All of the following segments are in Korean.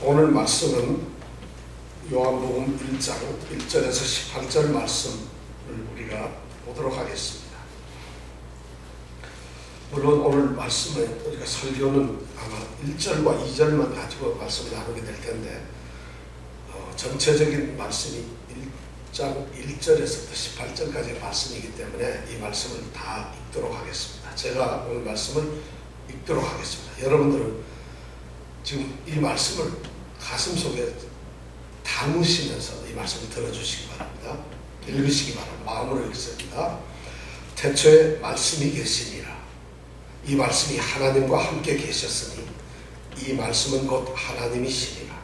오늘 말씀은 요한복음 1장 1절에서 18절 말씀을 우리가 보도록 하겠습니다. 물론 오늘 말씀에 우리가 설교는 아마 1절과 2절만 가지고 말씀을 나누게 될 텐데 전체적인 말씀이 1장 1절에서부터 18절까지의 말씀이기 때문에 이 말씀을 다 읽도록 하겠습니다. 제가 오늘 말씀을 읽도록 하겠습니다. 여러분들은 지금 이 말씀을 가슴속에 담으시면서 이 말씀을 들어주시기 바랍니다. 읽으시기 바랍니다. 마음으로 읽습니다. 태초에 말씀이 계시니라. 이 말씀이 하나님과 함께 계셨으니 이 말씀은 곧 하나님이시니라.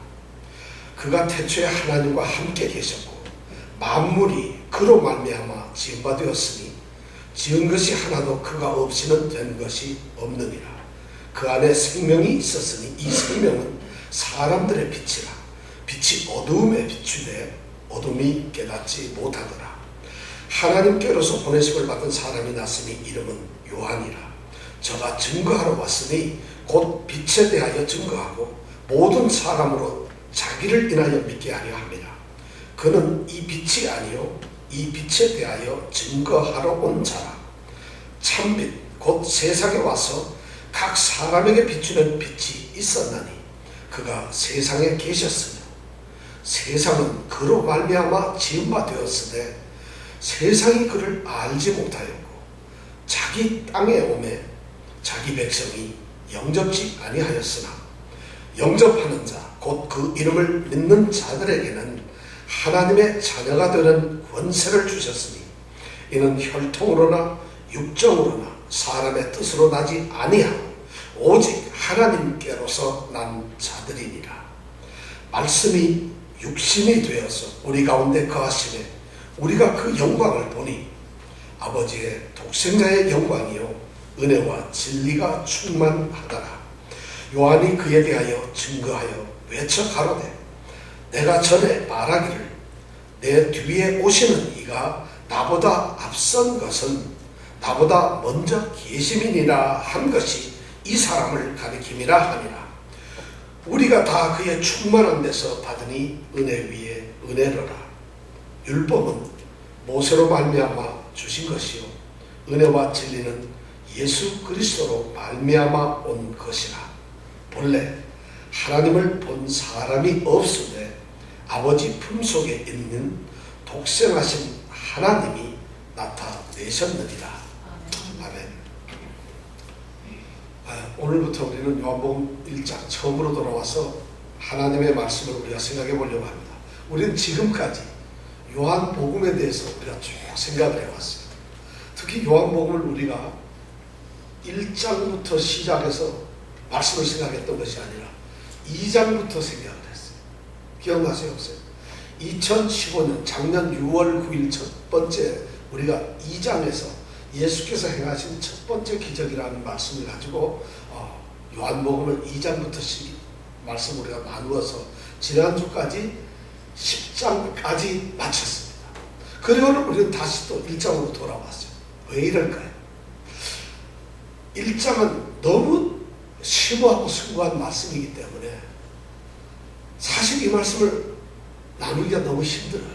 그가 태초에 하나님과 함께 계셨고 만물이 그로 말미암아 지은 바 되었으니 지은 것이 하나도 그가 없이는 된 것이 없느니라. 그 안에 생명이 있었으니 이 생명은 사람들의 빛이라. 빛이 어두움에 비추되 어둠이 깨닫지 못하더라. 하나님께로서 보내심을 받은 사람이 났으니 이름은 요한이라. 저가 증거하러 왔으니 곧 빛에 대하여 증거하고 모든 사람으로 자기를 인하여 믿게 하려 합니다. 그는 이 빛이 아니요 이 빛에 대하여 증거하러 온 자라. 참빛 곧 세상에 와서 각 사람에게 비추는 빛이 있었나니 그가 세상에 계셨으며 세상은 그로 말미암아 지은 바 되었으되 세상이 그를 알지 못하였고 자기 땅에 오매 자기 백성이 영접지 아니하였으나 영접하는 자 곧 그 이름을 믿는 자들에게는 하나님의 자녀가 되는 권세를 주셨으니 이는 혈통으로나 육정으로나 사람의 뜻으로 나지 아니하고 오직 하나님께로서 난 자들이니라. 말씀이 육신이 되어서 우리 가운데 거하시매 우리가 그 영광을 보니 아버지의 독생자의 영광이요 은혜와 진리가 충만하더라. 요한이 그에 대하여 증거하여 외쳐 가로되 내가 전에 말하기를 내 뒤에 오시는 이가 나보다 앞선 것은 나보다 먼저 계심이니라 한 것이 이 사람을 가리킴이라 하니라. 우리가 다 그의 충만한 데서 받으니 은혜 위에 은혜로라. 율법은 모세로 말미암아 주신 것이요 은혜와 진리는 예수 그리스도로 말미암아 온 것이라. 본래 하나님을 본 사람이 없으되 아버지 품속에 있는 독생하신 하나님이 나타내셨느니라. 아멘. 오늘부터 우리는 요한복음 1장 처음으로 돌아와서 하나님의 말씀을 우리가 생각해 보려고 합니다. 우리는 지금까지 요한복음에 대해서 우리가 쭉 생각을 해왔어요. 특히 요한복음을 우리가 1장부터 시작해서 말씀을 생각했던 것이 아니라 2장부터 생각을 했어요. 기억나세요? 없어요? 2015년 작년 6월 9일 첫 번째 우리가 2장에서 예수께서 행하신 첫 번째 기적이라는 말씀을 가지고 요한복음을 2장부터 말씀 우리가 나누어서 지난주까지 10장까지 마쳤습니다. 그리고는 우리는 다시 또 1장으로 돌아왔어요. 왜 이럴까요? 1장은 너무 심오하고 숭고한 말씀이기 때문에 사실 이 말씀을 나누기가 너무 힘들어요.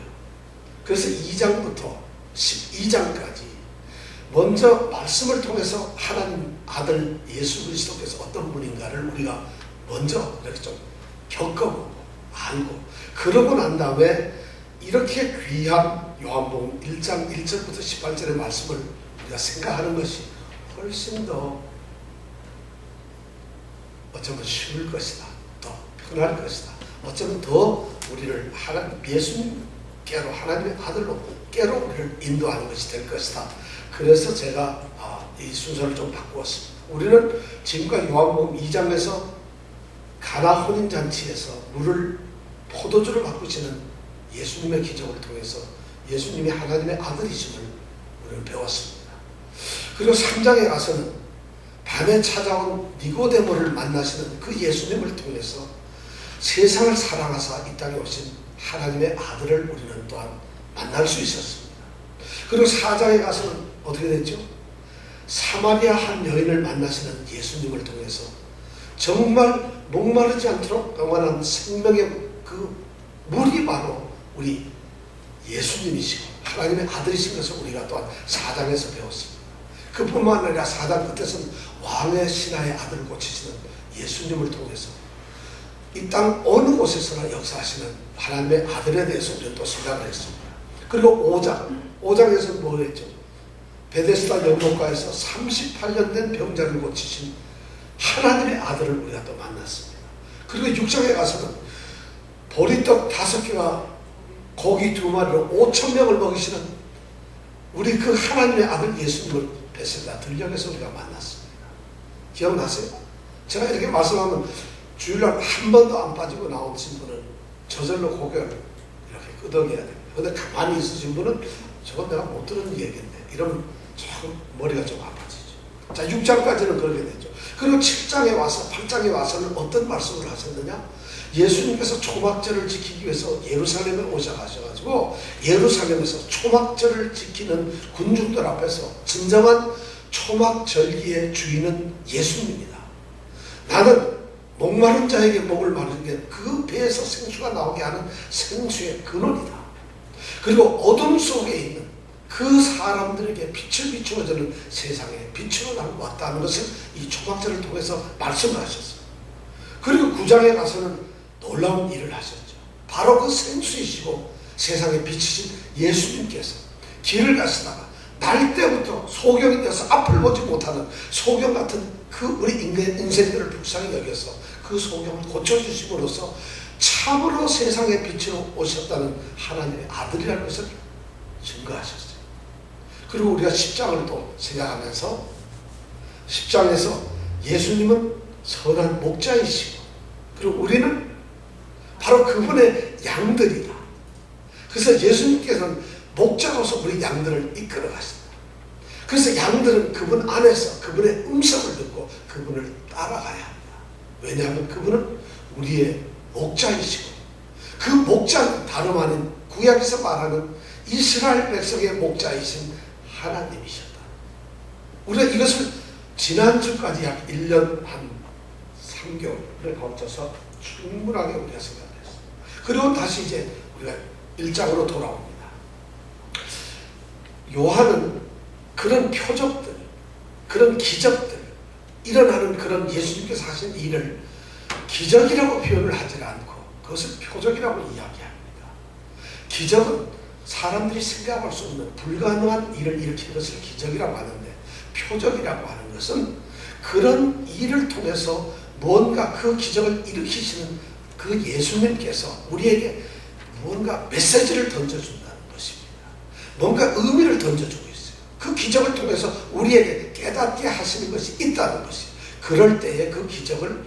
그래서 2장부터 12장까지 먼저 말씀을 통해서 하나님 아들 예수 그리스도께서 어떤 분인가를 우리가 먼저 이렇게 좀 겪어보고 알고 그러고 난 다음에 이렇게 귀한 요한복음 1장 1절부터 18절의 말씀을 우리가 생각하는 것이 훨씬 더 어쩌면 쉬울 것이다. 더 편할 것이다. 어쩌면 더 우리를 예수님께로 하나님의 아들로 깨로 우리를 인도하는 것이 될 것이다. 그래서 제가 이 순서를 좀 바꾸었습니다. 우리는 지금까지 요한복음 2장에서 가나 혼인잔치에서 포도주를 바꾸시는 예수님의 기적을 통해서 예수님이 하나님의 아들이심을 우리는 배웠습니다. 그리고 3장에 가서는 밤에 찾아온 니고데모를 만나시는 그 예수님을 통해서 세상을 사랑하사 이 땅에 오신 하나님의 아들을 우리는 또한 만날 수 있었습니다. 그리고 4장에 가서는 어떻게 됐죠? 사마리아 한 여인을 만나시는 예수님을 통해서 정말 목마르지 않도록 영원한 생명의 그 물이 바로 우리 예수님이시고 하나님의 아들이신 것을 우리가 또한 4장에서 배웠습니다. 그뿐만 아니라 4장 끝에서는 왕의 신하의 아들을 고치시는 예수님을 통해서 이 땅 어느 곳에서나 역사하시는 하나님의 아들에 대해서 우리는 또 생각을 했습니다. 그리고 5장에서는 뭘 했죠? 베데스다 연못가에서 38년 된 병자를 고치신 하나님의 아들을 우리가 또 만났습니다. 그리고 6장에 가서는 보리떡 5개와 고기 2마리로 5,000명을 먹이시는 우리 그 하나님의 아들 예수님을 베데스다 들녘에서 우리가 만났습니다. 기억나세요? 제가 이렇게 말씀하면 주일날 한 번도 안 빠지고 나오신 분은 저절로 고개를 이렇게 끄덕여야 됩니다. 근데 가만히 있으신 분은 저건 내가 못 들은 얘기인데 이러면 참 머리가 좀 아파지죠. 자, 6장까지는 그렇게 되죠. 그리고 7장에 와서 8장에 와서는 어떤 말씀을 하셨느냐? 예수님께서 초막절을 지키기 위해서 예루살렘에 오셔가지고 예루살렘에서 초막절을 지키는 군중들 앞에서 진정한 초막절기의 주인은 예수님입니다. 나는 목마른 자에게 목을 마르게 그 배에서 생수가 나오게 하는 생수의 근원이다. 그리고 어둠 속에 있는 그 사람들에게 빛을 비추어주는 세상에 빛으로 나는 왔다는 것을 이 초막절을 통해서 말씀을 하셨어요. 그리고 9장에 가서는 놀라운 일을 하셨죠. 바로 그 생수이시고 세상에 비치신 예수님께서 길을 가시다가 날 때부터 소경이 되어서 앞을 보지 못하는 소경 같은 그 우리 인생들을 불쌍히 여겨서 그 소경을 고쳐주심으로써 참으로 세상의 빛으로 오셨다는 하나님의 아들이라는 것을 증거하셨어요. 그리고 우리가 10장을 또 생각하면서 10장에서 예수님은 선한 목자이시고 그리고 우리는 바로 그분의 양들이다. 그래서 예수님께서는 목자로서 우리 양들을 이끌어 가신다. 그래서 양들은 그분 안에서 그분의 음성을 듣고 그분을 따라가야 합니다. 왜냐하면 그분은 우리의 목자이시고 그 목자는 다름 아닌 구약에서 말하는 이스라엘 백성의 목자이신 하나님이셨다. 우리가 이것을 지난주까지 약 1년 한 3개월을 거쳐서 충분하게 우리가 생각했습니다. 그리고 다시 이제 우리가 1장으로 돌아옵니다. 요한은 그런 표적들, 그런 기적들, 일어나는 그런 예수님께서 하신 일을 기적이라고 표현을 하지 않고 그것을 표적이라고 이야기합니다. 기적은 사람들이 생각할 수 없는 불가능한 일을 일으키는 것을 기적이라고 하는데 표적이라고 하는 것은 그런 일을 통해서 뭔가 그 기적을 일으키시는 그 예수님께서 우리에게 뭔가 메시지를 던져준다는 것입니다. 뭔가 의미를 던져주고 있어요. 그 기적을 통해서 우리에게 깨닫게 하시는 것이 있다는 것이에요. 그럴 때에 그 기적을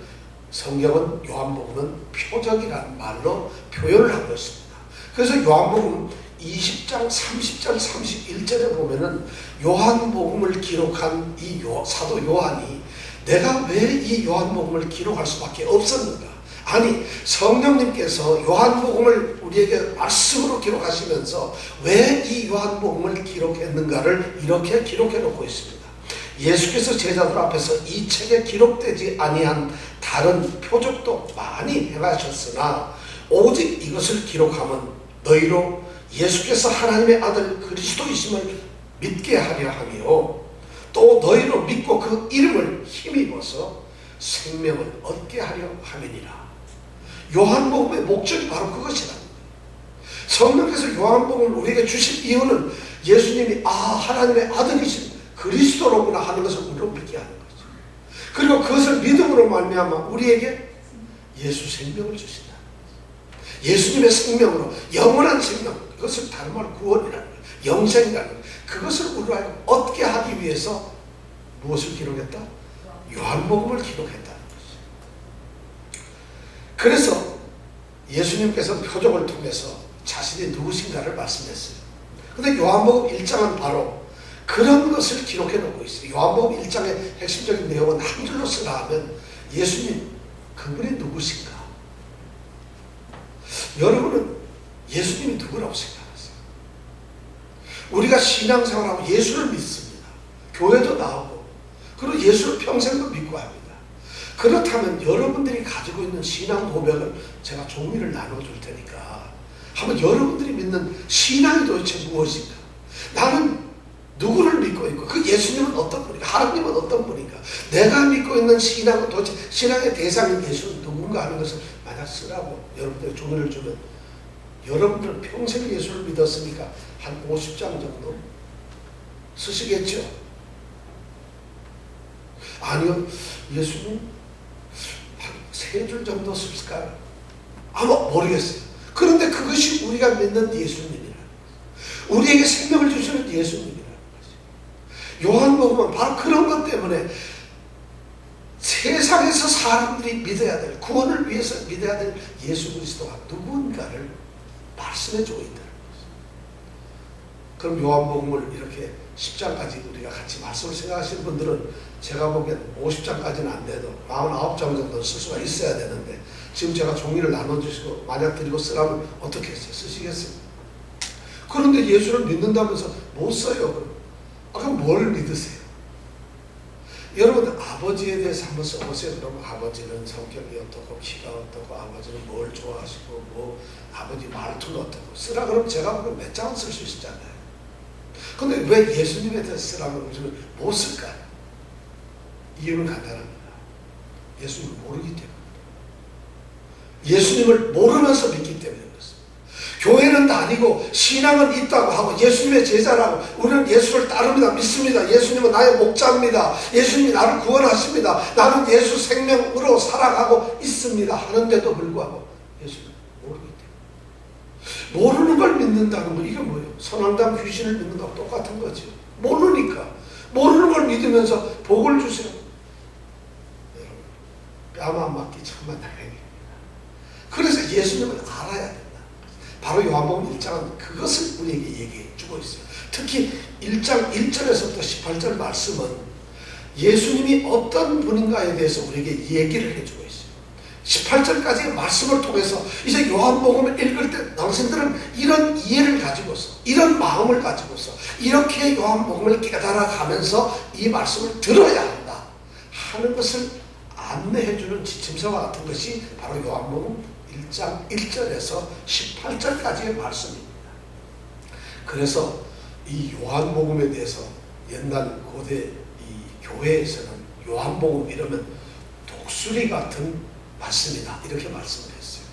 성경은 요한복음은 표적이라는 말로 표현을 하고 있습니다. 그래서 요한복음 20장, 30장, 31절에 보면은 요한복음을 기록한 이 사도 요한이 내가 왜 이 요한복음을 기록할 수밖에 없었는가? 아니, 성령님께서 요한복음을 우리에게 말씀으로 기록하시면서 왜 이 요한복음을 기록했는가를 이렇게 기록해 놓고 있습니다. 예수께서 제자들 앞에서 이 책에 기록되지 아니한 다른 표적도 많이 행하셨으나 오직 이것을 기록하면 너희로 예수께서 하나님의 아들 그리스도이심을 믿게 하려 하며 또 너희로 믿고 그 이름을 힘입어서 생명을 얻게 하려 함이니라. 요한복음의 목적이 바로 그것이라는 거예요. 성령께서 요한복음을 우리에게 주신 이유는 예수님이 하나님의 아들이신 그리스도로구나 하는 것을 우리로 믿게 하는 거죠. 그리고 그것을 믿음으로 말미암아 우리에게 예수 생명을 주신다. 예수님의 생명으로 영원한 생명, 그것을 다른 말로 구원이라는 거예요. 영생이라는 거예요. 그것을 우리로 하여금 얻게 하기 위해서 무엇을 기록했다? 요한복음을 기록했다는 거죠. 그래서 예수님께서 표적을 통해서 자신이 누구신가를 말씀했어요. 근데 요한복음 1장은 바로 그런 것을 기록해 놓고 있어요. 요한복음 1장의 핵심적인 내용은 한 줄로 쓰라 하면 예수님, 그분이 누구신가? 여러분은 예수님이 누구라고 생각하세요? 우리가 신앙생활하고 예수를 믿습니다. 교회도 나오고 그리고 예수를 평생도 믿고 합니다. 그렇다면 여러분들이 가지고 있는 신앙 고백을 제가 종이를 나눠줄 테니까 한번 여러분들이 믿는 신앙이 도대체 무엇인가? 나는 누구를 믿고 있고 그 예수님은 어떤 분인가? 하나님은 어떤 분인가? 내가 믿고 있는 신앙은 도대체 신앙의 대상인 예수는 누군가 하는 것을 만약 쓰라고 여러분들이 종이를 주면 여러분들은 평생 예수를 믿었으니까 한 50장 정도 쓰시겠죠? 아니요, 예수님 한 3줄 정도 쓸까요? 아마 모르겠어요. 그런데 그것이 우리가 믿는 예수님이라는 거죠. 우리에게 생명을 주시는 예수님이라는 거죠. 요한복음은 바로 그런 것 때문에 세상에서 사람들이 믿어야 될, 구원을 위해서 믿어야 될 예수 그리스도가 누군가를 말씀해주고 있다는 거죠. 그럼 요한복음을 이렇게 10장까지 우리가 같이 말씀을 생각하시는 분들은 제가 보기엔 50장까지는 안 돼도 49장 정도 쓸 수가 있어야 되는데 지금 제가 종이를 나눠주시고 만약 드리고 쓰라면 어떻게 했어요? 쓰시겠어요? 그런데 예수를 믿는다면서 못 써요. 그럼 뭘 믿으세요? 여러분들 아버지에 대해서 한번 써보세요. 그럼 아버지는 성격이 어떻고 키가 어떻고 아버지는 뭘 좋아하시고 뭐 아버지 말투는 어떻고 쓰라 그러면 제가 보기엔 몇 장은 쓸 수 있잖아요. 근데 왜 예수님에 대해서 쓰라면 우리는 못 쓸까요? 이유는 간단합니다. 예수님을 모르기 때문입니다. 예수님을 모르면서 믿기 때문에 그렇습니다. 교회는 다니고 신앙은 있다고 하고 예수님의 제자라고 우리는 예수를 따릅니다. 믿습니다. 예수님은 나의 목자입니다. 예수님이 나를 구원하십니다. 나는 예수 생명으로 살아가고 있습니다. 하는데도 불구하고 예수님을 모르기 때문에 모르는 걸 믿는다는 건 이게 뭐예요? 선왕당 귀신을 믿는 거하고 똑같은 거죠. 모르니까 모르는 걸 믿으면서 복을 주세요. 뺨 안 맞기 천만 다행입니다. 그래서 예수님을 알아야 된다. 바로 요한복음 1장은 그것을 우리에게 얘기해 주고 있어요. 특히 1장 1절에서부터 18절 말씀은 예수님이 어떤 분인가에 대해서 우리에게 얘기를 해주고 있어요. 18절까지의 말씀을 통해서 이제 요한복음을 읽을 때 당신들은 이런 이해를 가지고서 이런 마음을 가지고서 이렇게 요한복음을 깨달아가면서 이 말씀을 들어야 한다 하는 것을 안내해주는 지침서와 같은 것이 바로 요한복음 1장 1절에서 18절까지의 말씀입니다. 그래서 이 요한복음에 대해서 옛날 고대 이 교회에서는 요한복음 이러면 독수리 같은 말씀이다 이렇게 말씀을 했어요.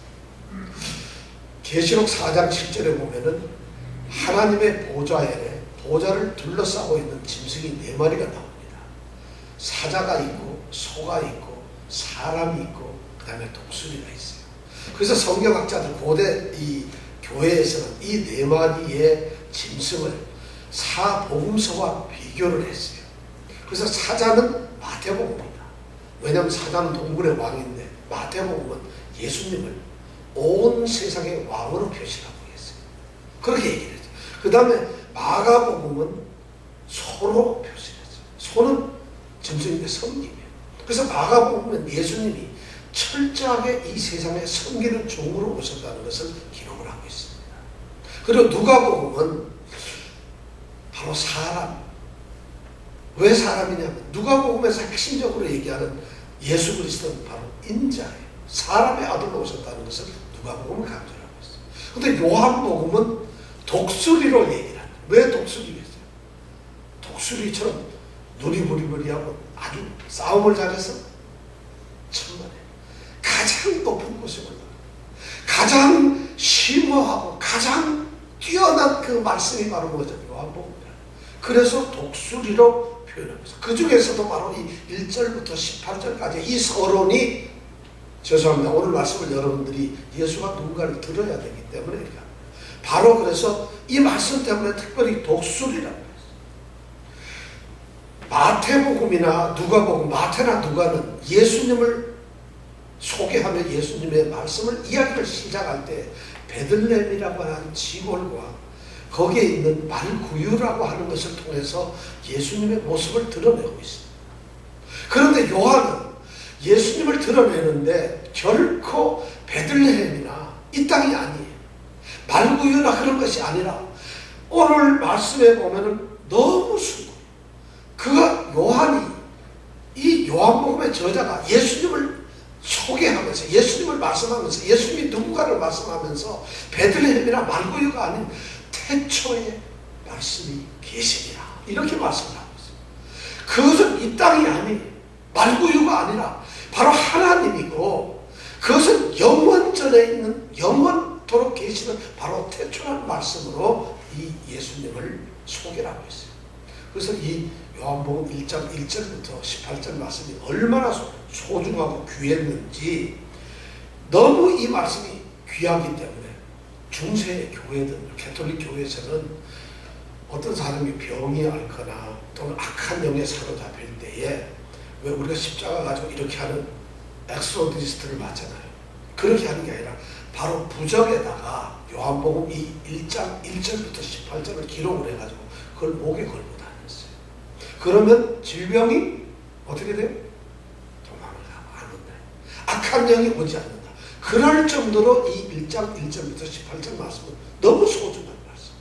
계시록 4장 7절에 보면은 하나님의 보좌를 둘러싸고 있는 짐승이 4마리가 나옵니다. 사자가 있고 소가 있고 사람이 있고 그 다음에 독수리가 있어요. 그래서 성경학자들 고대 이 교회에서는 이 4마리의 짐승을 사복음서와 비교를 했어요. 그래서 사자는 마태복음입니다. 왜냐하면 사자는 동물의 왕인데 마태복음은 예수님을 온 세상의 왕으로 표시하고 있어요. 그렇게 얘기를 했죠. 그 다음에 마가복음은 소로 표시했어요. 소는 짐승인데 섬김이에요. 그래서 마가복음은 예수님이 철저하게 이 세상에 섬기는 종으로 오셨다는 것을 기록을 하고 있습니다. 그리고 누가복음은 바로 사람. 왜 사람이냐면 누가복음에서 핵심적으로 얘기하는 예수 그리스도는 바로 인자예요. 사람의 아들로 오셨다는 것을 누가복음은 강조를 하고 있어요. 그런데 요한복음은 독수리로 얘기를 합니다. 왜 독수리겠어요? 독수리처럼 눈이 부리부리하고 아주 싸움을 잘해서 천만에 가장 높은 곳에 올라가 가장 심오하고 가장 뛰어난 그 말씀이 바로 뭐죠? 요한복음이라. 그래서 독수리로 표현하고 있어요. 그 중에서도 바로 이 1절부터 18절까지 이 서론이 죄송합니다. 오늘 말씀을 여러분들이 예수가 누군가를 들어야 되기 때문에 이렇게 합니다. 바로 그래서 이 말씀 때문에 특별히 독수리라고 했어요. 마태복음이나 누가복음, 마태나 누가는 예수님을 소개하며 예수님의 말씀을 이야기를 시작할 때 베들레헴이라고 하는 지골과 거기에 있는 말구유라고 하는 것을 통해서 예수님의 모습을 드러내고 있습니다. 그런데 요한은 예수님을 드러내는데 결코 베들레헴이나 이 땅이 아니에요. 말구유나 그런 것이 아니라 오늘 말씀에 보면은 너무 순고 그가 이 요한복음의 저자가 예수님을 소개하면서 예수님을 말씀하면서 예수님이 누군가를 말씀하면서 베들레헴이나 말구유가 아닌 태초에 말씀이 계시니라 이렇게 말씀을 하고 있어요. 그것은 이 땅이 아닌 말구유가 아니라 바로 하나님이고 그것은 영원전에 있는 영원토록 계시는 바로 태초라는 말씀으로 이 예수님을 소개를 하고 있어요. 그래서 이 요한복음 1장 1절부터 18절 말씀이 얼마나 소중하고 귀했는지 너무 이 말씀이 귀하기 때문에 중세의 교회들, 가톨릭 교회에서는 어떤 사람이 병이 앓거나 또는 악한 영에 사로잡힐 때에 왜 우리가 십자가 가지고 이렇게 하는 엑소디스트를 맞잖아요. 그렇게 하는 게 아니라 바로 부적에다가 요한복음 이 1장 1절부터 18절을 기록을 해가지고 그걸 목에 걸고 다녔어요. 그러면 질병이 어떻게 돼요? 도망을 가고 안 온다. 악한 영이 오지 않는다. 그럴 정도로 이 1장 1절부터 18절 말씀은 너무 소중한 말씀.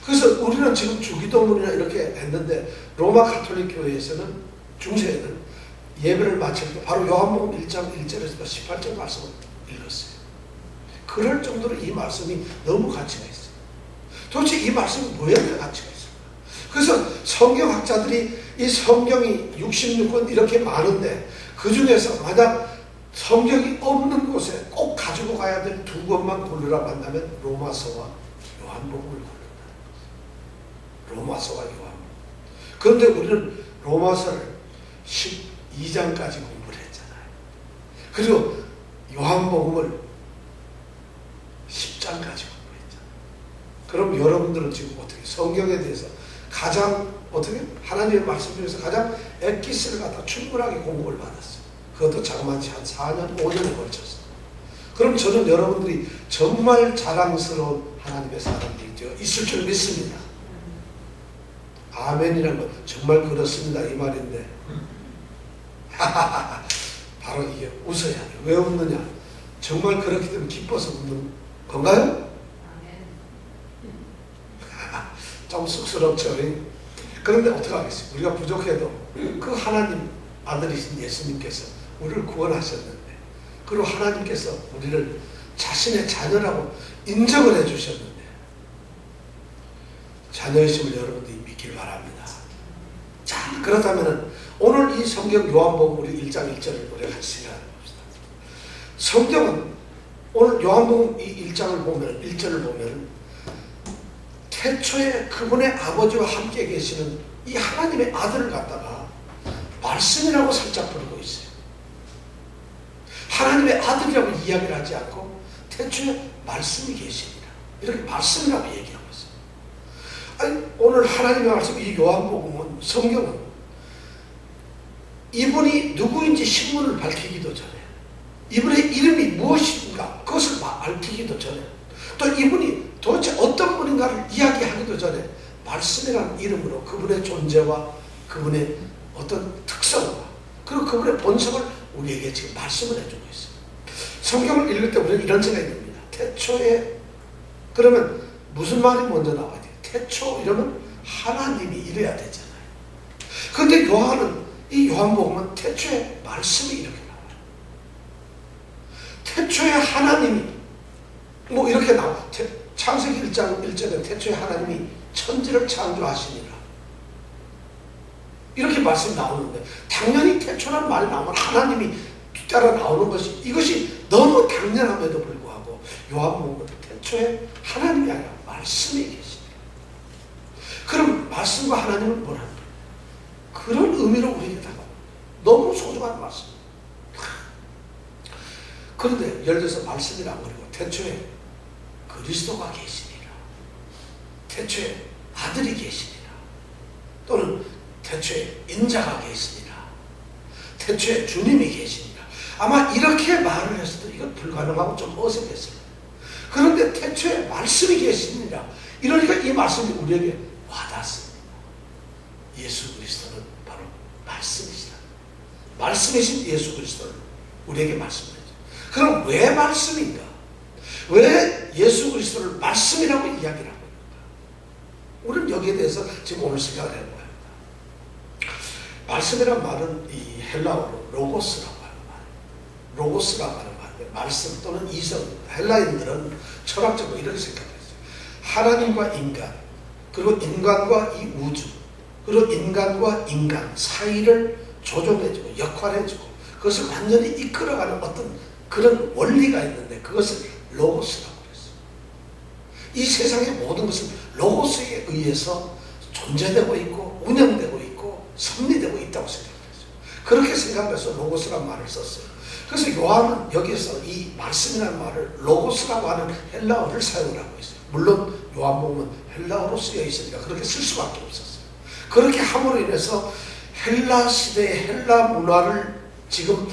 그래서 우리는 지금 주기도문이나 이렇게 했는데 로마 가톨릭 교회에서는 중세에는 예배를 마칠 때 바로 요한복음 1장 1절에서 18절 말씀을 읽었어요. 그럴 정도로 이 말씀이 너무 가치가 있어요. 도대체 이 말씀이 뭐에 가치가 있을까? 그래서 성경학자들이 이 성경이 66권 이렇게 많은데 그 중에서 만약 성경이 없는 곳에 꼭 가지고 가야 될 두 권만 고르라고 한다면 로마서와 요한복음을 고른다는 거죠. 로마서와 요한복음. 그런데 우리는 로마서를 12장까지 공부를 했잖아요. 그리고 요한복음을 10장까지 공부했잖아요. 그럼 여러분들은 지금 어떻게 성경에 대해서 가장 어떻게 하나님의 말씀 중에서 가장 엑기스를 갖다 충분하게 공부를 받았어요. 그것도 자그마치 한 4년, 5년에 걸쳐서. 그럼 저는 여러분들이 정말 자랑스러운 하나님의 사람들이 되어 있을 줄 믿습니다. 아멘이라는 건 정말 그렇습니다 이 말인데 바로 이게 웃어야 돼요. 왜 웃느냐? 정말 그렇기 때문에 기뻐서 웃는 건가요? 좀 쑥스럽죠. 그런데 어떡하겠어요? 우리가 부족해도 그 하나님 아들이신 예수님께서 우리를 구원하셨는데 그리고 하나님께서 우리를 자신의 자녀라고 인정을 해주셨는데 자녀이심을 여러분들이 믿길 바랍니다. 자, 그렇다면 오늘 이 성경 요한복음 우리 1장 1절을 우리가 같이 생각해봅시다. 성경은 오늘 요한복음 이 1장을 보면 1절을 보면 태초에 그분의 아버지와 함께 계시는 이 하나님의 아들을 갖다가 말씀이라고 살짝 부르고 있어요. 하나님의 아들이라고 이야기를 하지 않고 태초에 말씀이 계십니다. 이렇게 말씀이라고 얘기하고 있어요. 아니, 오늘 하나님의 말씀 이 요한복음은 성경은 이분이 누구인지 신분을 밝히기도 전에 이분의 이름이 무엇인가 그것을 밝히기도 전에 또 이분이 도대체 어떤 분인가를 이야기하기도 전에 말씀이라는 이름으로 그분의 존재와 그분의 어떤 특성과 그리고 그분의 본성을 우리에게 지금 말씀을 해주고 있어요. 성경을 읽을 때 우리는 이런 생각이 듭니다. 태초에 그러면 무슨 말이 먼저 나와야 돼요? 태초 이러면 하나님이 이래야 되잖아요. 그런데 요한은 이 요한복음은 태초에 말씀이 이렇게 나와요. 태초에 하나님이 뭐 이렇게 나와. 창세기 1장 1절에 태초에 하나님이 천지를 창조하시니라 이렇게 말씀이 나오는데 당연히 태초라는 말이 나오면 하나님이 뒤따라 나오는 것이 이것이 너무 당연함에도 불구하고 요한복음은 태초에 하나님이 아니라 말씀이 계십니다. 그럼 말씀과 하나님은 뭐라는 거예요? 그런 의미로 우리에게 다가옵니다. 너무 소중한 말씀. 그런데 예를 들어서 말씀이라고 그러고 태초에 그리스도가 계시니라 태초에 아들이 계시니라 또는 태초에 인자가 계시니라 태초에 주님이 계시니라 아마 이렇게 말을 했어도 이건 불가능하고 좀 어색했습니다. 그런데 태초에 말씀이 계시니라 이러니까 이 말씀이 우리에게 와닿습니다. 예수 그리스도는 바로 말씀이시다. 말씀이신 예수 그리스도를 우리에게 말씀을 해줘. 그럼 왜 말씀인가? 왜 예수 그리스도를 말씀이라고 이야기를 하고 있는가? 우리는 여기에 대해서 지금 오늘 생각을 해봐야 합니다. 말씀이란 말은 이 헬라어로 로고스라고 하는 말, 로고스라고 하는 말인데 말씀 또는 이성입니다. 헬라인들은 철학적으로 이렇게 생각했어요. 하나님과 인간, 그리고 인간과 이 우주, 그리고 인간과 인간 사이를 조종해주고 역할해주고 그것을 완전히 이끌어가는 어떤 그런 원리가 있는데 그것을 로고스라고 그랬어요. 이 세상의 모든 것은 로고스에 의해서 존재되고 있고 운영되고 있고 섭리되고 있다고 생각했어요. 그렇게 생각해서 로고스라는 말을 썼어요. 그래서 요한은 여기서 이 말씀이라는 말을 로고스라고 하는 헬라어를 사용을 하고 있어요. 물론 요한복음은 헬라어로 쓰여 있으니까 그렇게 쓸 수밖에 없었어요. 그렇게 함으로 인해서 헬라 시대의 헬라 문화를 지금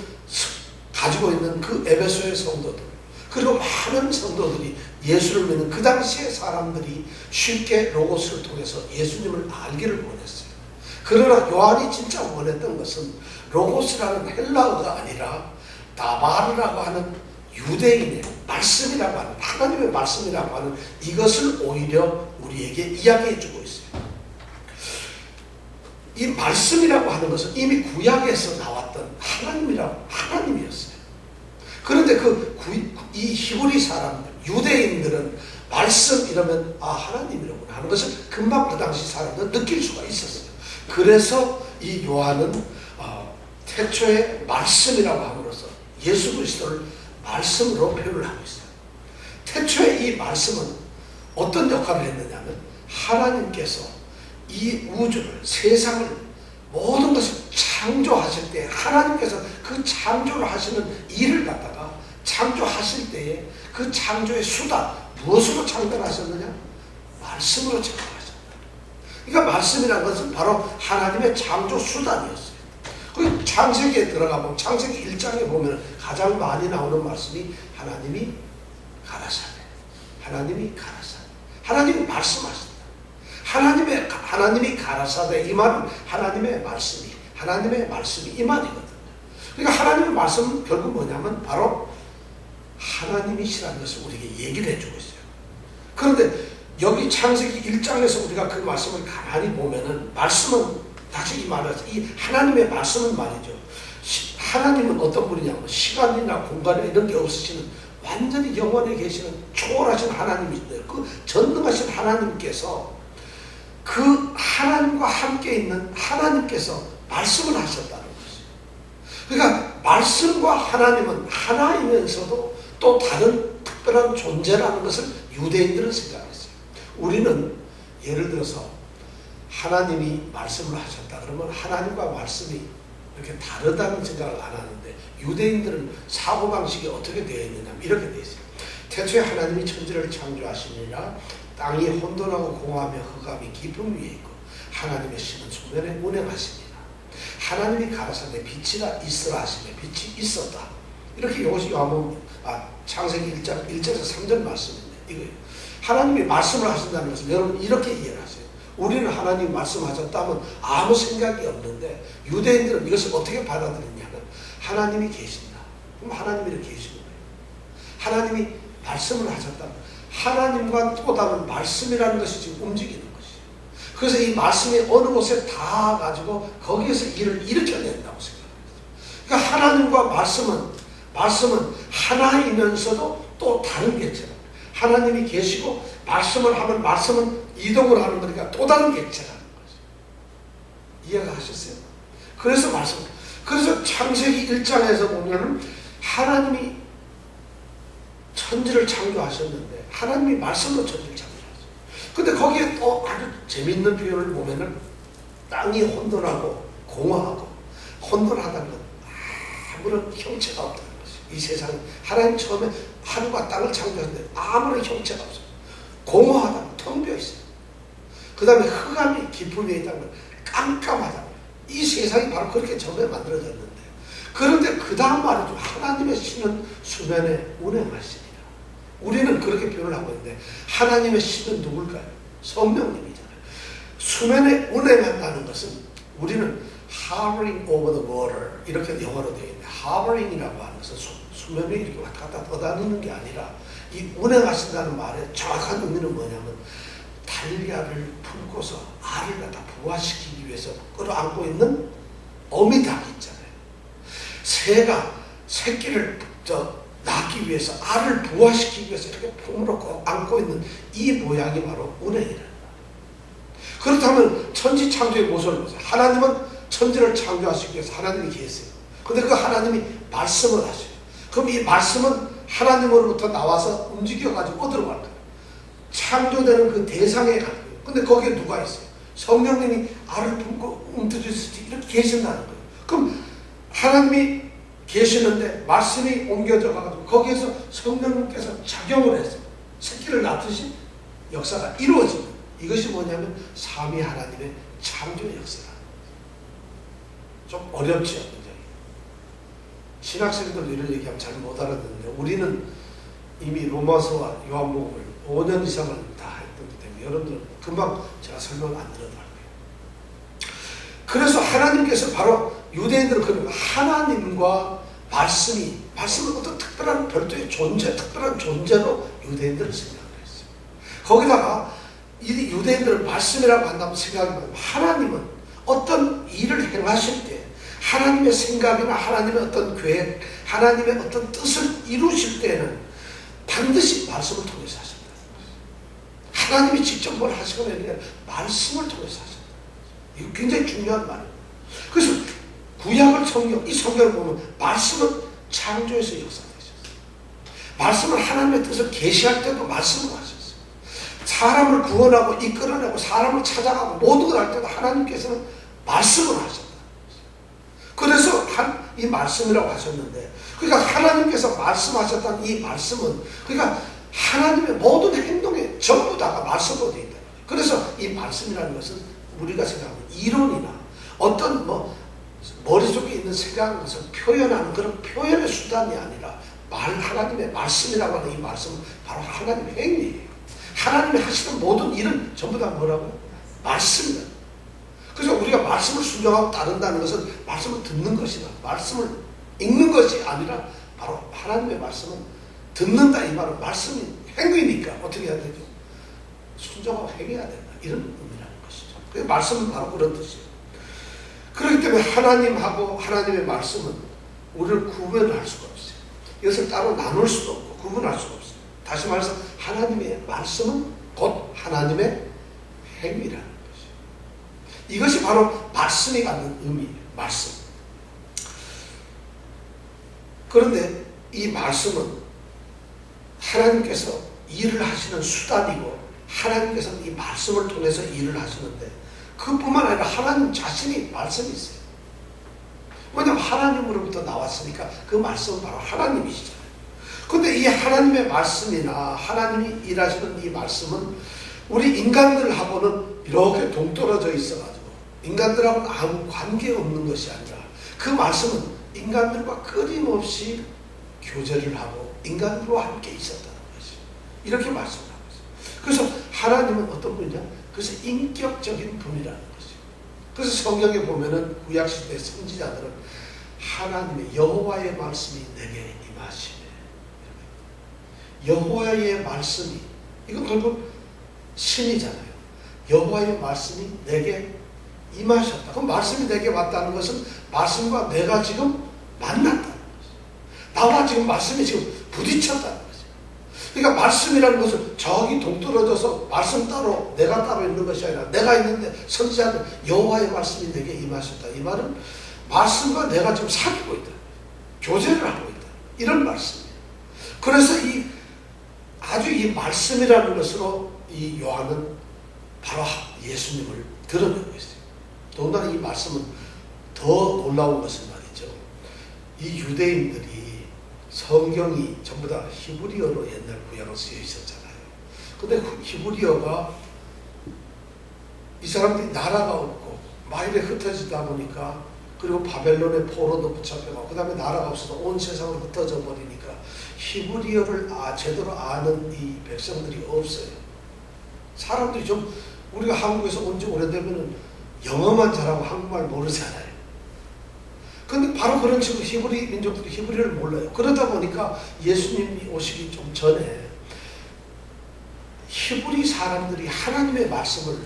가지고 있는 그 에베소의 성도들 그리고 많은 성도들이 예수를 믿는 그 당시의 사람들이 쉽게 로고스를 통해서 예수님을 알기를 원했어요. 그러나 요한이 진짜 원했던 것은 로고스라는 헬라어가 아니라 다바르라고 하는 유대인의 말씀이라고 하는 하나님의 말씀이라고 하는 이것을 오히려 우리에게 이야기해 주고 있어요. 이 말씀이라고 하는 것은 이미 구약에서 나왔던 하나님이었어요. 그런데 이 히브리 사람들, 유대인들은 말씀 이러면 하나님이라고 하는 것을 금방 그 당시 사람들은 느낄 수가 있었어요. 그래서 이 요한은 태초에 말씀이라고 함으로써 예수 그리스도를 말씀으로 표현을 하고 있어요. 태초에 이 말씀은 어떤 역할을 했느냐면 하나님께서 이 우주를 세상을 모든 것을 창조하실 때 하나님께서 그 창조를 하시는 일을 갖다가 창조하실 때에 그 창조의 수단 무엇으로 창조하셨느냐? 말씀으로 창조하셨다. 그러니까 말씀이라는 것은 바로 하나님의 창조 수단이었어요. 그 창세기에 들어가면 창세기 1장에 보면 가장 많이 나오는 말씀이 하나님이 가라사대, 하나님이 가라사대, 하나님이 말씀하신다. 하나님이 가라사대 이 말은 하나님의 말씀이 이 말이거든요. 그러니까 하나님의 말씀은 결국 뭐냐면 바로 하나님이시라는 것을 우리에게 얘기를 해주고 있어요. 그런데 여기 창세기 1장에서 우리가 그 말씀을 가만히 보면은 말씀은 다시 이 말을 이 하나님의 말씀은 말이죠. 하나님은 어떤 분이냐면 시간이나 공간이나 이런 게 없으시는 완전히 영원에 계시는 초월하신 하나님이신데 그 전능하신 하나님께서 그 하나님과 함께 있는 하나님께서 말씀을 하셨다는 것이죠. 그러니까 말씀과 하나님은 하나이면서도 또 다른 특별한 존재라는 것을 유대인들은 생각했어요. 우리는 예를 들어서 하나님이 말씀을 하셨다 그러면 하나님과 말씀이 이렇게 다르다는 생각을 안 하는데 유대인들은 사고방식이 어떻게 되어 있느냐 이렇게 되어 있어요. 태초에 하나님이 천지를 창조하시니라 땅이 혼돈하고 공허하며 흑암이 깊음 위에 있고 하나님의 신은 수면에 운행하시니라 하나님이 가라사대 빛이라 있으라 하시며 빛이 있었다. 이렇게 이것이 창세기 1장 1절에서 3절 말씀인데 이거예요. 하나님이 말씀을 하신다는 것은 여러분 이렇게 이해를 하세요. 우리는 하나님이 말씀하셨다면 아무 생각이 없는데 유대인들은 이것을 어떻게 받아들이냐면 하나님이 계신다. 그럼 하나님이 이렇게 계시는 거예요. 하나님이 말씀을 하셨다면 하나님과 또 다른 말씀이라는 것이 지금 움직이는 것이에요. 그래서 이 말씀이 어느 곳에 닿아 가지고 거기에서 일을 일으켜낸다고 생각합니다. 그러니까 하나님과 말씀은 하나이면서도 또 다른 객체다. 하나님이 계시고 말씀을 하면 말씀은 이동을 하는 거니까 또 다른 객체라는 거죠. 이해가 하셨어요? 그래서 창세기 1장에서 보면 하나님이 천지를 창조하셨는데 하나님이 말씀으로 천지를 창조하셨어요. 근데 거기에 또 아주 재밌는 표현을 보면은 땅이 혼돈하고 공허하고 혼돈하다는 건 아무런 형체가 없다는 거죠. 이 세상에 하나님 처음에 하늘과 땅을 창조하는데 아무런 형체가 없어요. 공허하다고 텅 비어 있어요. 그 다음에 흑암이 깊은 위에 있다는 건 깜깜하다. 이 세상이 바로 그렇게 처음에 만들어졌는데 그런데 그 다음 말이죠. 하나님의 신은 수면에 운행하시니라. 우리는 그렇게 표현을 하고 있는데 하나님의 신은 누굴까요? 성령님이잖아요. 수면에 운행한다는 것은 우리는 hovering over the water 이렇게 영어로 되어 있는데 hovering이라고 하는 것은 수면 위에 이렇게 왔다 갔다 떠다니는 게 아니라 이 운행하신다는 말의 정확한 의미는 뭐냐면 달걀을 품고서 알을 갖다 부화시키기 위해서 끌어안고 있는 어미닭 있잖아요. 새가 새끼를 낳기 위해서, 알을 부화시키기 위해서 이렇게 품으로 꼭 안고 있는 이 모양이 바로 운행이라는 거예요. 그렇다면 천지창조의 모습을 보세요. 하나님은 천지를 창조하시기 위해서 하나님이 계세요. 근데 그 하나님이 말씀을 하셔요. 그럼 이 말씀은 하나님으로부터 나와서 움직여가지고 어디로 갈 거예요? 창조되는 그 대상에 갈 거예요. 근데 거기에 누가 있어요? 성령님이 알을 품고 움트렸을 때 이렇게 계신다는 거예요. 그럼 하나님이 계시는데 말씀이 옮겨져 가지고 거기에서 성령님께서 작용을 해서 새끼를 낳듯이 역사가 이루어지는, 이것이 뭐냐면 삼위 하나님의 창조 역사다. 좀 어렵죠, 굉장히. 신학생들도 이런 얘기하면 잘 못 알아듣는데 우리는 이미 로마서와 요한복음을 5년 이상을 다 했기 때문에 여러분들은 금방 제가 설명을 안 들어도 할 거예요. 그래서 하나님께서 바로 유대인들은 그런 하나님과 말씀은 어떤 특별한 별도의 존재, 특별한 존재로 유대인들은 생각을 했어요. 거기다가 이 유대인들은 말씀이라고 한다면 생각해보면 하나님은 어떤 일을 행하실 때 하나님의 생각이나 하나님의 어떤 계획, 하나님의 어떤 뜻을 이루실 때는 반드시 말씀을 통해서 하신다는 거예요. 하나님이 직접 뭘 하시거나 이런 게 말씀을 통해서 하신다. 이거 굉장히 중요한 말이에요. 그래서 구약을 이 성경을 보면 말씀은 창조에서 역사되셨어요. 말씀은 하나님의 뜻을 계시할 때도 말씀으로 하셨어요. 사람을 구원하고 이끌어내고 사람을 찾아가고 모든 걸 할 때도 하나님께서는 말씀으로 하셨다. 그래서 이 말씀이라고 하셨는데, 그러니까 하나님께서 말씀하셨다는 이 말씀은, 그러니까 하나님의 모든 행동에 전부 다가 말씀으로 되어 있다. 그래서 이 말씀이라는 것은 우리가 생각하는 이론이나 어떤 머릿속에 있는 생각하는 것을 표현하는 그런 표현의 수단이 아니라 하나님의 말씀이라고 하는 이 말씀은 바로 하나님의 행위예요. 하나님이 하시는 모든 일은 전부 다 뭐라고요? 말씀이다. 그래서 우리가 말씀을 순종하고 따른다는 것은 말씀을 듣는 것이다. 말씀을 읽는 것이 아니라 바로 하나님의 말씀은 듣는다. 이 말은 말씀이 행위니까 어떻게 해야 되죠? 순종하고 행해야 된다. 이런 의미라는 것이죠. 그래서 말씀은 바로 그런 뜻이에요. 그렇기 때문에 하나님하고 하나님의 말씀은 우리를 구분할 수가 없어요. 이것을 따로 나눌 수도 없고 구분할 수가 없어요. 다시 말해서 하나님의 말씀은 곧 하나님의 행위라는 것이에요. 이것이 바로 말씀이 갖는 의미예요. 말씀. 그런데 이 말씀은 하나님께서 일을 하시는 수단이고 하나님께서는 이 말씀을 통해서 일을 하시는데 그뿐만 아니라 하나님 자신이 말씀이 있어요. 왜냐하면 하나님으로부터 나왔으니까 그 말씀은 바로 하나님이시잖아요. 그런데 이 하나님의 말씀이나 하나님이 일하시는 이 말씀은 우리 인간들하고는 이렇게 동떨어져 있어가지고 인간들하고는 아무 관계없는 것이 아니라 그 말씀은 인간들과 끊임없이 교제를 하고 인간들과 함께 있었다는 것이죠. 이렇게 말씀을 하고 있어요. 그래서 하나님은 어떤 분이냐? 그래서 인격적인 분이라는 것이죠. 그래서 성경에 보면은 구약시대 선지자들은 하나님의 여호와의 말씀이 내게 임하시네. 여호와의 말씀이, 이건 결국 신이잖아요. 여호와의 말씀이 내게 임하셨다. 그럼 말씀이 내게 왔다는 것은 말씀과 내가 지금 만났다는 거죠. 나와 지금 말씀이 지금 부딪혔다는 거죠. 그러니까 말씀이라는 것은 저기 동떨어져서 말씀 따로 내가 따로 있는 것이 아니라 내가 있는데 선지자들 여호와의 말씀이 내게 임하셨다. 이 말은 말씀과 내가 지금 사귀고 있다. 교제를 하고 있다. 이런 말씀이에요. 그래서 아주 이 말씀이라는 것으로 이 요한은 바로 예수님을 드러내고 있어요. 더군다나 이 말씀은 더 놀라운 것은 말이죠. 이 유대인들이 성경이 전부 다 히브리어로 옛날 구약으로 쓰여 있었잖아요. 근데 히브리어가 이 사람들이 나라가 없고 마일에 흩어지다 보니까 그리고 바벨론의 포로도 붙잡혀가고 그 다음에 나라가 없어서 온 세상으로 흩어져 버리니까 히브리어를 제대로 아는 이 백성들이 없어요. 사람들이 좀 우리가 한국에서 온 지 오래되면 영어만 잘하고 한국말 모르잖아요. 근데 바로 그런 식으로 히브리 민족들이 히브리어를 몰라요. 그러다 보니까 예수님이 오시기 좀 전에 히브리 사람들이 하나님의 말씀을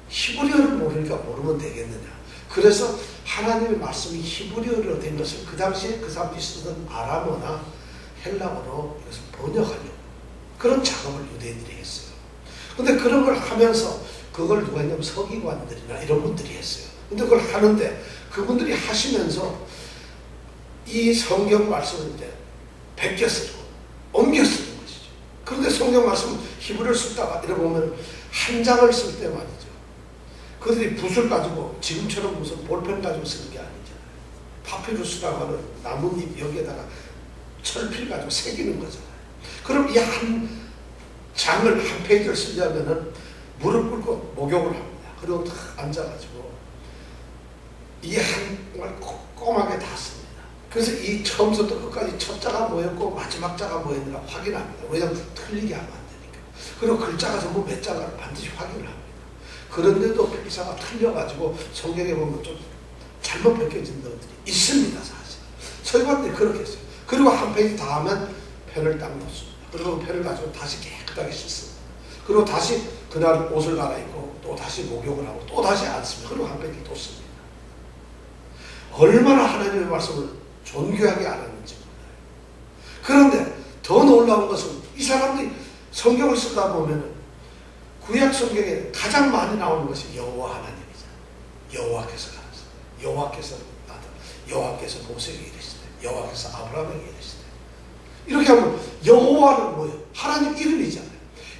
히브리어를 모르니까 모르면 되겠느냐. 그래서 하나님의 말씀이 히브리어로 된 것을 그 당시에 그 사람들이 쓰던 아람어나 헬라어로 이것을 번역하려고 그런 작업을 유대인들이 했어요. 근데 그런 걸 하면서 그걸 누가 했냐면 서기관들이나 이런 분들이 했어요. 근데 그걸 하는데 그분들이 하시면서 이 성경 말씀을 이제 베껴 쓰고 옮겨 쓰는 것이죠. 그런데 성경 말씀 히브리어를 쓰다가 이래 보면 한 장을 쓸 때 말이죠. 그들이 붓을 가지고 지금처럼 무슨 볼펜 가지고 쓰는 게 아니잖아요. 파피루스라고 하는 나뭇잎 여기에다가 철필 가지고 새기는 거잖아요. 그럼 이 한 장을 한 페이지를 쓰려면은 무릎 꿇고 목욕을 합니다. 그리고 딱 앉아가지고 이 한 장을 꼼꼼하게 다 씁니다. 그래서 이 처음부터 끝까지 첫 자가 뭐였고 마지막 자가 뭐였는가 확인합니다. 왜냐하면 틀리게 하면 안 되니까. 그리고 글자가 전부 몇 자가를 반드시 확인을 합니다. 그런데도 필사가 틀려가지고 성경에 보면 좀 잘못 베껴진 것들이 있습니다. 사실 서기관들이 그렇게 했어요. 그리고 한 페이지 다 하면 펜을 딱 놓습니다. 그리고 펜을 가지고 다시 깨끗하게 씻습니다. 그리고 다시 그날 옷을 갈아입고 또 다시 목욕을 하고 또 다시 앉습니다. 그리고 한 페이지 또 씁니다. 얼마나 하나님의 말씀을 존귀하게 알았는지 몰라요. 그런데 더 놀라운 것은 이 사람들이 성경을 쓰다 보면 구약 성경에 가장 많이 나오는 것이 여호와 하나님이잖아요. 여호와께서 가르치시되, 여호와께서 나다, 여호와께서 모세에게 이르시되, 여호와께서 아브라함에게 이르시되. 이렇게 하면 여호와는 뭐예요? 하나님 이름이잖아요.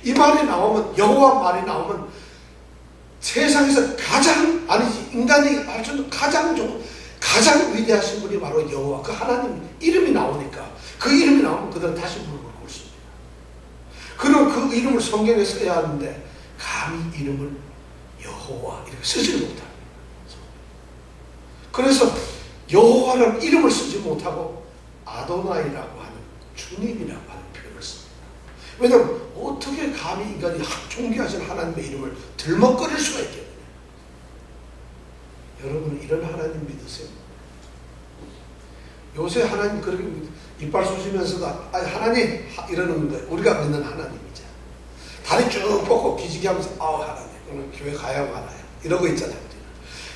이 말이 나오면, 여호와 말이 나오면 세상에서 가장, 아니지, 인간이 할 수 있는 가장 좋은, 가장 위대하신 분이 바로 여호와, 그 하나님 이름이 나오니까 그 이름이 나오면 그들은 다시 무릎을 꿇습니다. 그리고 그 이름을 성경에 써야 하는데 감히 이름을 여호와 이렇게 쓰지 못합니다. 그래서 여호와라는 이름을 쓰지 못하고 아도나이라고 하는 주님이라고 하는 표현을 씁니다. 왜냐하면 어떻게 감히 인간이 존귀하신 하나님의 이름을 들먹거릴 수가 있겠느냐. 여러분은 이런 하나님 믿으세요? 요새 하나님 그렇게 이빨 쑤시면서도 하나님 이러는 거예요. 우리가 믿는 하나님이죠. 다리 쭉 뻗고 기지개 하면서 하나님 오늘 교회 가야 하나요? 이러고 있잖아요.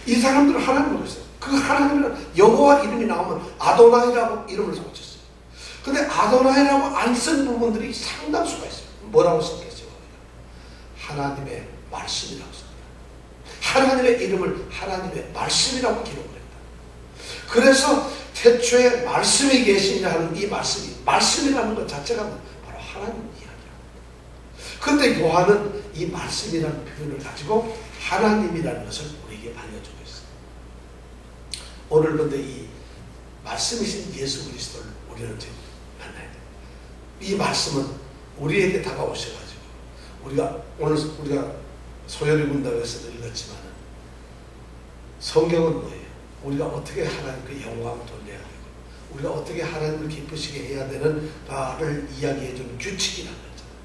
이 사람들은 하나님을 믿어요. 그 하나님은 여호와 이름이 나오면 아도나이라고 이름을 붙였어요. 근데 아도나이라고 안 쓴 부분들이 상당수가 있어요. 뭐라고 썼겠어요? 하나님의 말씀이라고 씁니다. 하나님의 이름을 하나님의 말씀이라고 기록을 했다. 그래서 태초에 말씀이 계시냐 하는 이 말씀이, 말씀이라는 것 자체가 바로 하나님 이야기입니다. 그런데 요한은 이 말씀이라는 표현을 가지고 하나님이라는 것을 우리에게 알려주고 있어요. 오늘 그런데 이 말씀이신 예수 그리스도를 우리는 지금 만나야 돼요. 이 말씀은 우리에게 다가오셔가지고 오늘 우리가 소열이 문답에서 읽었지만 성경은 뭐예요? 우리가 어떻게 하나님께 영광을 돌려야 되고 우리가 어떻게 하나님을 기쁘시게 해야 되는가를 이야기해 주는 규칙이라는 거잖아요.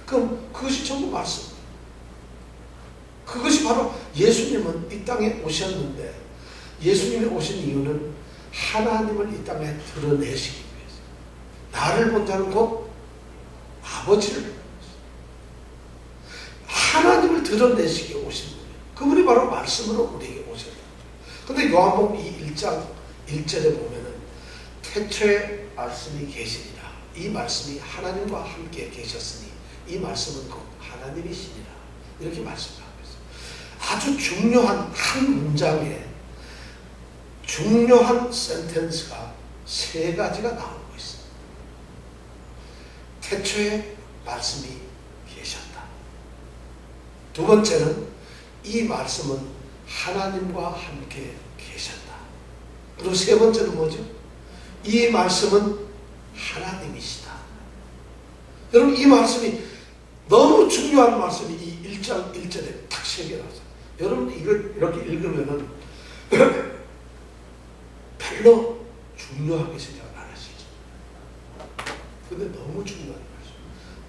그럼 그것이 전부 말씀이에요. 그것이 바로 예수님은 이 땅에 오셨는데 예수님이 오신 이유는 하나님을 이 땅에 드러내시기 위해서 나를 본 자는 곧 아버지를 보는 것입니다. 하나님을 드러내시기 오신 분이에요. 그분이 바로 말씀으로 우리에게 오셨다. 근데 요한복음 1장 1절에 보면은 태초에 말씀이 계시니라. 이 말씀이 하나님과 함께 계셨으니 이 말씀은 곧 하나님이시니라. 이렇게 말씀하고 있어요. 아주 중요한 한 문장에 중요한 센텐스가 세 가지가 나오고 있어요. 태초에 말씀이 계셨다. 두 번째는 이 말씀은 하나님과 함께 계셨다. 그리고 세 번째는 뭐죠? 이 말씀은 하나님이시다. 여러분 이 말씀이 너무 중요한 말씀이 이 1장 1절에 딱 세 개 나왔어요. 여러분 이걸 이렇게 읽으면은 별로 중요하게 생각 안 하시죠. 근데 너무 중요한 말씀.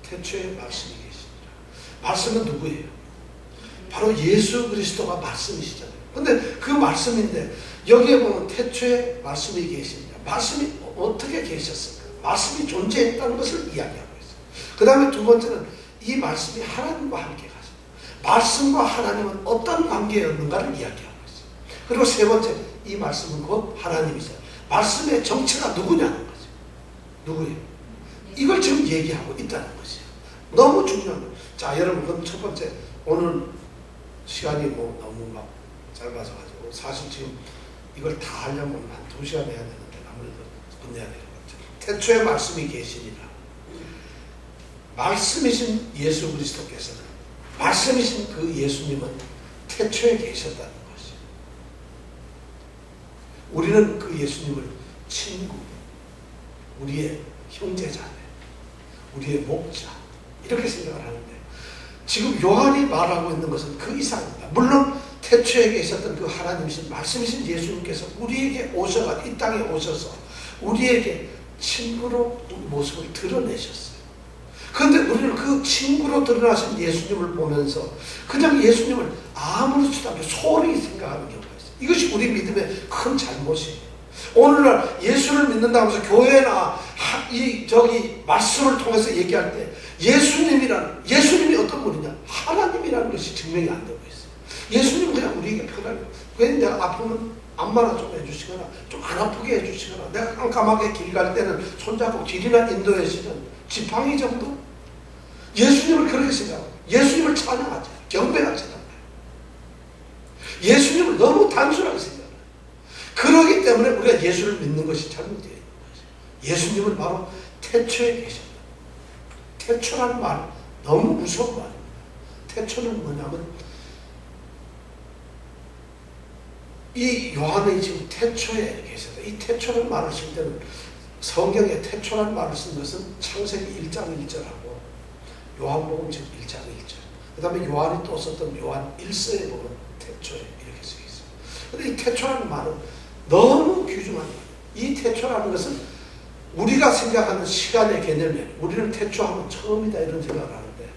태초에 말씀이 계십니다. 말씀은 누구예요? 바로 예수 그리스도가 말씀이시잖아요. 근데 그 말씀인데 여기에 보면 태초에 말씀이 계십니다. 말씀이 어떻게 계셨을까? 말씀이 존재했다는 것을 이야기하고 있어요. 그 다음에 두 번째는 이 말씀이 하나님과 함께 가십니다. 말씀과 하나님은 어떤 관계였는가를 이야기하고 있어요. 그리고 세 번째, 이 말씀은 곧 하나님이죠. 말씀의 정체가 누구냐는 거죠. 누구예요? 이걸 지금 얘기하고 있다는 거죠. 너무 중요한 거예요. 자, 여러분, 그럼 첫 번째, 오늘 시간이 뭐 너무 막 짧아져가지고 사실 지금 이걸 다 하려면 한 2시간 해야 되는데 아무래도 끝내야 될 것 같아요. 태초에 말씀이 계시니라. 말씀이신 예수 그리스도께서는, 말씀이신 그 예수님은 태초에 계셨다는 것이에요. 우리는 그 예수님을 친구, 우리의 형제자매, 우리의 목자 이렇게 생각을 하는데, 지금 요한이 말하고 있는 것은 그 이상입니다. 물론 태초에 계셨던 그 하나님이신 말씀이신 예수님께서 우리에게 오셔가 이 땅에 오셔서 우리에게 친구로 모습을 드러내셨어요. 그런데 우리는 그 친구로 드러나신 예수님을 보면서 그냥 예수님을 아무렇지도 않게 소홀히 생각하는 경우가 있어요. 이것이 우리 믿음의 큰 잘못이에요. 오늘날 예수를 믿는다고 해서 교회나 말씀을 통해서 얘기할 때 예수님이 어떤 분이냐? 하나님이라는 것이 증명이 안 되고 있어요. 예수님은 그냥 우리에게 편하게, 괜히 내가 아프면 안마나 좀 해주시거나 좀 안 아프게 해주시거나, 내가 깜깜하게 길 갈 때는 손잡고 길이나 인도해 주시는 지팡이 정도? 예수님을 그렇게 생각하고 예수님을 찬양하지, 경배하지 않아요. 예수님을 너무 단순하게 생각해요. 그러기 때문에 우리가 예수를 믿는 것이 잘못되어 있는 거죠. 예수님은 바로 태초에 계셨다. 태초라는 말 너무 무서운 말입니다. 태초는 뭐냐면, 이 요한이 지금 태초에 계셨다. 이 태초라는 말을 쓸 때는 성경에 태초라는 말을 쓴 것은 창세기 1장 1절하고 요한복음 지금 1장 1절, 그 다음에 요한이 또 썼던 요한 1서에 보면 태초에 이렇게 써 있어요. 그런데 이 태초라는 말은 너무 귀중한 거예요. 이 태초라는 것은 우리가 생각하는 시간의 개념이, 우리는 태초하면 처음이다 이런 생각을 하는데,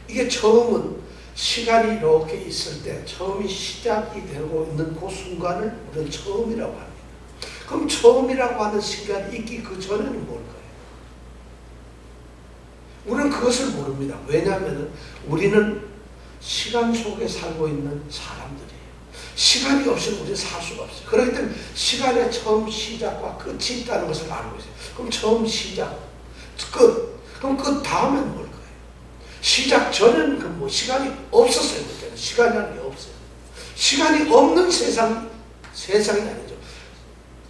이게 처음은 시간이 이렇게 있을 때 처음이 시작이 되고 있는 그 순간을 우리는 처음이라고 합니다. 그럼 처음이라고 하는 시간이 있기 그 전에는 뭘까요? 우리는 그것을 모릅니다. 왜냐하면 우리는 시간 속에 살고 있는 사람들이에요. 시간이 없으면 우리는 살 수가 없어요. 그렇기 때문에 시간의 처음 시작과 끝이 있다는 것을 알고 있어요. 그럼 처음 시작, 끝. 그럼 끝 다음엔 뭘까요? 시작 전에는 그 뭐 시간이 없었어요. 그때는 시간이라는 게 없어요. 시간이 없는 세상이 아니죠.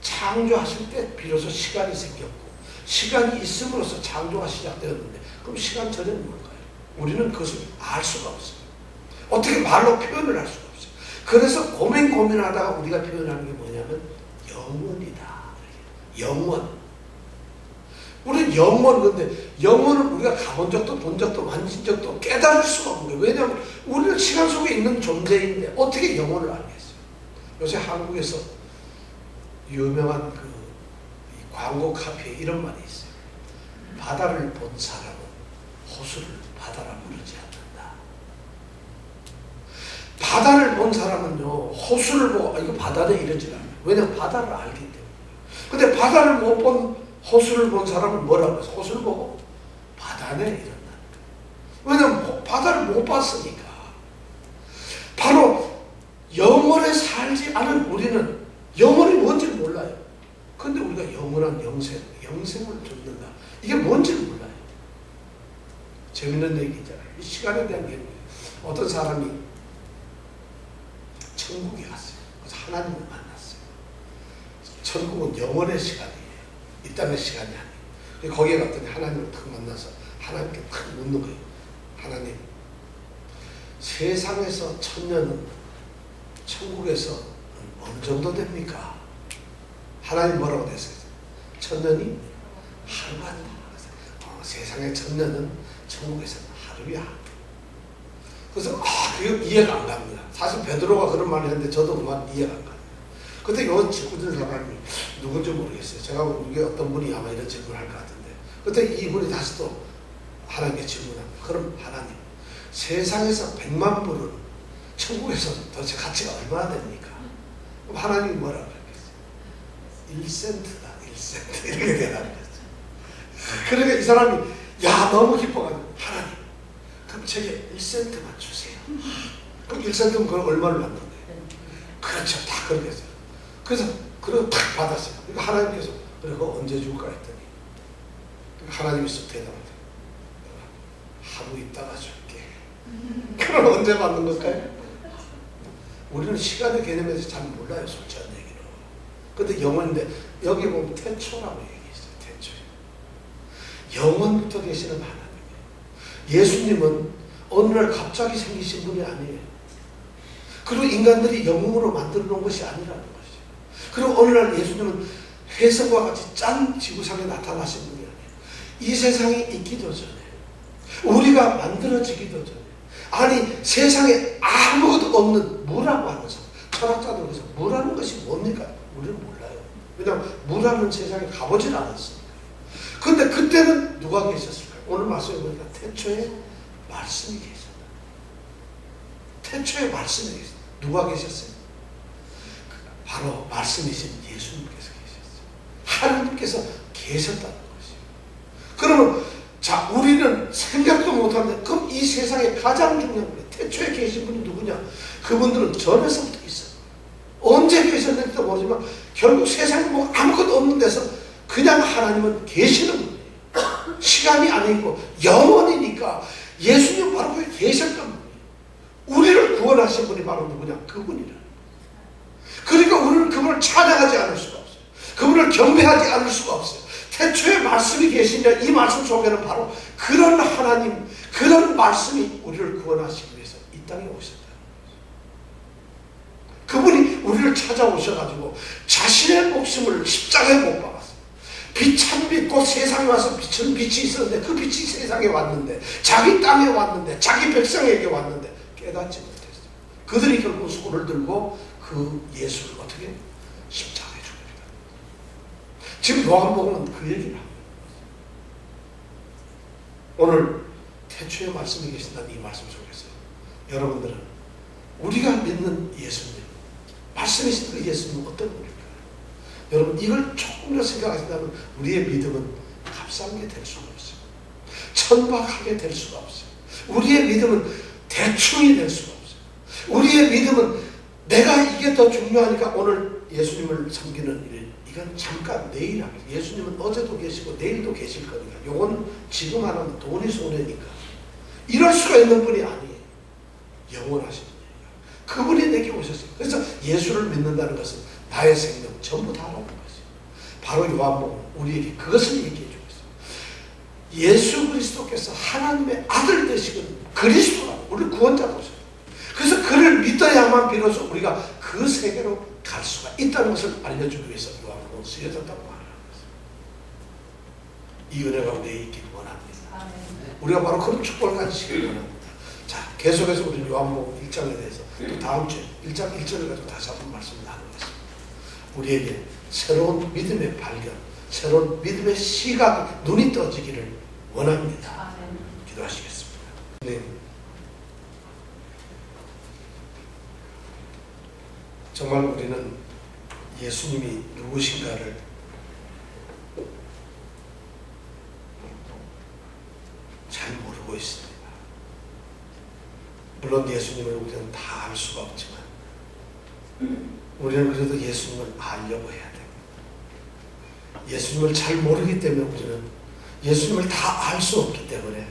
창조하실 때 비로소 시간이 생겼고, 시간이 있음으로써 창조가 시작되었는데, 그럼 시간 전에는 뭘까요? 우리는 그것을 알 수가 없어요. 어떻게 말로 표현을 할 수가 없어요. 그래서 고민하다가 우리가 표현하는 게 뭐냐면 영원이다. 영원. 우리는 영원, 근데 영원을 우리가 가본 적도 본 적도 만진 적도 깨달을 수가 없는 거예요. 왜냐하면 우리는 시간 속에 있는 존재인데 어떻게 영원을 알겠어요? 요새 한국에서 유명한 그 광고 카페에 이런 말이 있어요. 바다를 본 사람은 호수를 바다라 부르지 않는다. 바다를 본 사람은요, 호수를 보고 이거 바다네 이러지 않아요. 왜냐하면 바다를 알기 때문에. 근데 바다를 못 본, 호수를 본 사람은 뭐라고 해서 호수를 보고 바다네 이런다. 왜냐하면 바다를 못 봤으니까. 바로 영원에 살지 않은 우리는 영원이 뭔지 몰라요. 근데 우리가 영원한 영생을 쫓는다. 이게 뭔지를 몰라요. 재밌는 얘기잖아요. 이 시간에 대한 얘기예요. 어떤 사람이 천국에 갔어요. 그래서 하나님을 만났어요. 천국은 영원의 시간이에요. 이 땅의 시간이 아니에요. 거기에 갔더니 하나님을 탁 만나서 하나님께 탁 묻는 거예요. 하나님, 세상에서 1000년은 천국에서 어느 정도 됩니까? 하나님 뭐라고 됐어요? 1000년이 하루가 아니다. 세상의 1000년은 천국에서는 하루야. 그래서 그게 이해가 안 갑니다. 사실 베드로가 그런 말을 했는데 저도 그 말 이해가 안 가요. 그때 요 짓궂은 사람이 누군지 모르겠어요. 제가 이게 어떤 분이 아마 이런 질문을 할 것 같은데, 그때 이분이 다시 또 하나님께 질문합니다. 그럼 하나님, 세상에서 100만 불은 천국에서 도대체 가치가 얼마나 됩니까? 그럼 하나님이 뭐라고 그랬겠어요? 1센트다, 1센트. 이렇게 대답을 했어요. 그러니까 이 사람이 너무 기뻐가지고, 하나님, 그럼 제게 1센트만 주세요. 그럼 1센트면 그걸 얼마를 받는 거예요? 그렇죠. 다 그렇게 했어요. 그래서 그걸 탁 받았어요. 그러니까 하나님께서 그래 그거 언제 줄까 했더니 하나님께서 대답하더니 하루 있다가 줄게. 그럼 언제 받는 걸까요? 우리는 시간의 개념에서 잘 몰라요. 솔직한 얘기는. 근데 영원인데 여기 보면 태초라고 얘기했어요. 태초. 영원부터 계시는 하나님이에요. 예수님은 어느 날 갑자기 생기신 분이 아니에요. 그리고 인간들이 영웅으로 만들어 놓은 것이 아니라는 것이죠. 그리고 어느 날 예수님은 회성과 같이 짠 지구상에 나타나신 분이 아니에요. 이 세상이 있기도 전에, 우리가 만들어지기도 전에, 아니 세상에 아무것도 없는 무라고 하는 사람, 철학자들 그래서 무라는 것이 뭡니까? 우리는 몰라요. 왜냐하면 무라는 세상에 가보질 않았으니까. 그런데 그때는 누가 계셨을까요? 오늘 말씀해 보니까 태초에 말씀이 계셨다. 태초에 말씀이 계셨다. 누가 계셨어요? 바로 말씀이신 예수님께서 계셨어요. 하나님께서 계셨다는 것이에요. 그러면 자, 우리는 생각도 못하는데 그럼 이 세상에 가장 중요한 분, 태초에 계신 분이 누구냐? 그분들은 전에서부터 있어요. 언제 계셨는지도 모르지만 결국 세상에 뭐 아무것도 없는 데서 그냥 하나님은 계시는 분이에요. 시간이 아니고 영원이니까 예수님 바로 거기 계셨던 분이에요. 우리를 구원하신 분이 바로 누구냐? 그분이라. 그러니까 우리는 그분을 찬양하지 않을 수가 없어요. 그분을 경배하지 않을 수가 없어요. 태초에 말씀이 계시냐, 이 말씀 속에는 바로 그런 하나님, 그런 말씀이 우리를 구원하시기 위해서 이 땅에 오셨다. 그분이 우리를 찾아오셔가지고 자신의 목숨을 십자가에 못 박았어요. 빛찬빛, 곧 세상에 와서 비치는 빛이 있었는데 그 빛이 세상에 왔는데, 자기 땅에 왔는데, 자기 백성에게 왔는데 깨닫지 못했어요. 그들이 결국 손을 들고 그 예수를 어떻게? 십자가에 죽입니다. 지금 요한복음은 그 얘기를 합니다. 오늘 태초에 말씀이 계신다는 이 말씀 속에서 여러분들은 우리가 믿는 예수님, 말씀이신 그 예수님은 어떤 분일까요? 여러분 이걸 조금 더 생각하신다면 우리의 믿음은 값싼 게 될 수가 없어요. 천박하게 될 수가 없어요. 우리의 믿음은 대충이 될 수가 없어요. 우리의 믿음은 내가 이게 더 중요하니까 오늘 예수님을 섬기는 일, 이건 잠깐 내일 하겠습니다. 예수님은 어제도 계시고 내일도 계실 거니까 요건 지금 하는 돈이 손해니까 이럴 수가 있는 분이 아니에요. 영원하신 분이에요. 그분이 내게 오셨어요. 그래서 예수를 믿는다는 것은 나의 생명 전부 다라는 것이에요. 바로 요한복음 우리에게 그것을 얘기해 주고 있어요. 예수 그리스도께서 하나님의 아들 되시거든요. 그리스도라고 우리 구원자 보세요. 그래서 그를 믿어야만 비로소 우리가 그 세계로 갈 수가 있다는 것을 알려주기 위해서 요한복음은 쓰여졌다고 말하는 것입니다. 이 은혜가 우리에게 있기를 원합니다. 우리가 바로 그런 축복을 가지시길 원합니다. 자, 계속해서 우리는 요한복음 1장에 대해서 또 다음 주에 1장 1절을 가지고 다시 한번 말씀을 나누겠습니다. 우리에게 새로운 믿음의 발견, 새로운 믿음의 시각, 눈이 떠지기를 원합니다. 기도하시겠습니다. 네. 정말 우리는 예수님이 누구신가를 잘 모르고 있습니다. 물론 예수님을 우리는 다 알 수가 없지만 우리는 그래도 예수님을 알려고 해야 됩니다. 예수님을 잘 모르기 때문에 우리는 예수님을 다 알 수 없기 때문에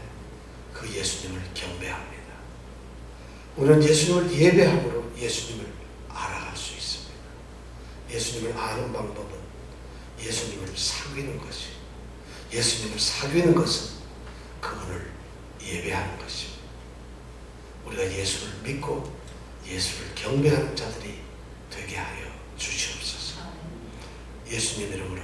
그 예수님을 경배합니다. 우리는 예수님을 예배함으로 예수님을 알아갈 수 있습니다. 예수님을 아는 방법은 예수님을 사귀는 것이, 예수님을 사귀는 것은 그분을 예배하는 것입니다. 우리가 예수를 믿고 예수를 경배하는 자들이 되게 하여 주시옵소서. 예수님 이름으로